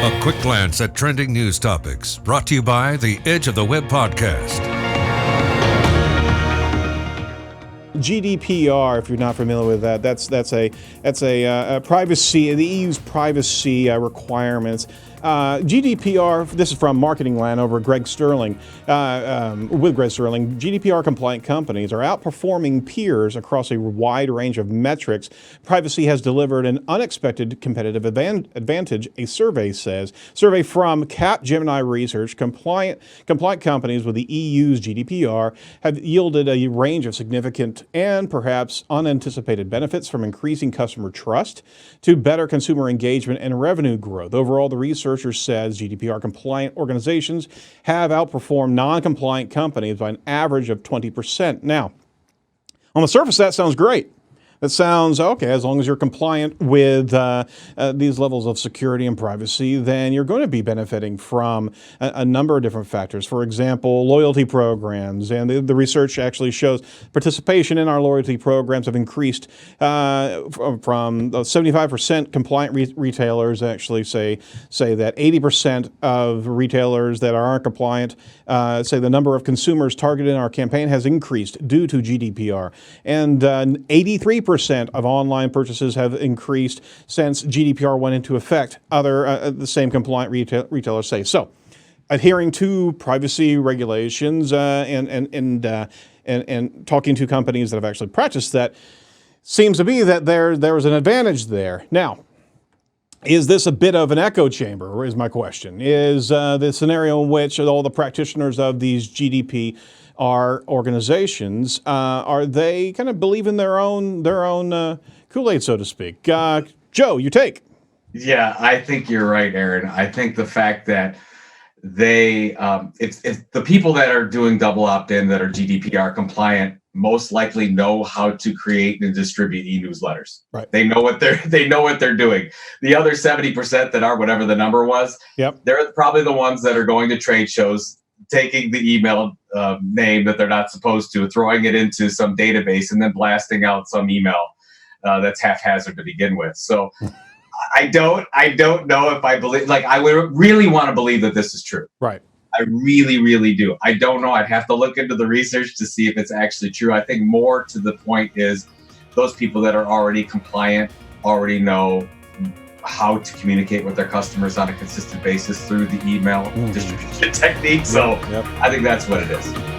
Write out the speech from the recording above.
A quick glance at trending news topics, brought to you by the Edge of the Web podcast. GDPR, if you're not familiar with that, that's a privacy, the EU's privacy requirements. GDPR, this is from Marketing Land over Greg Sterling, with Greg Sterling. GDPR compliant companies are outperforming peers across a wide range of metrics. Privacy has delivered an unexpected competitive advantage, a survey says. Survey from Capgemini Research, compliant companies with the EU's GDPR have yielded a range of significant and perhaps unanticipated benefits, from increasing customer trust to better consumer engagement and revenue growth. Overall, the researcher says GDPR compliant organizations have outperformed non-compliant companies by an average of 20%. Now, on the surface, that sounds great. That sounds okay. As long as you're compliant with these levels of security and privacy, then you're going to be benefiting from a number of different factors. For example, loyalty programs. And the research actually shows participation in our loyalty programs have increased from 75% compliant retailers actually say that 80% of retailers that aren't compliant say the number of consumers targeted in our campaign has increased due to GDPR. And 83% of online purchases have increased since GDPR went into effect, the same compliant retailers say. So, adhering to privacy regulations and talking to companies that have actually practiced that, seems to be that there was an advantage there. Now, is this a bit of an echo chamber, is my question? Is the scenario in which all the practitioners of these GDPR organizations, are they kind of believing their own Kool-Aid, so to speak? Joe, your take? Yeah, I think you're right, Aaron. I think the fact that they, it's the people that are doing double opt-in that are GDPR compliant most likely know how to create and distribute e-newsletters. Right. They know what they're doing. The other 70% that are whatever the number was, yep, they're probably the ones that are going to trade shows, taking the email name that they're not supposed to, throwing it into some database, and then blasting out some email that's haphazard to begin with. So I don't know if I believe, like, I would really want to believe that this is true. Right. I really, really do. I don't know. I'd have to look into the research to see if it's actually true. I think more to the point is those people that are already compliant already know how to communicate with their customers on a consistent basis through the email distribution technique. So Yep. I think that's what it is.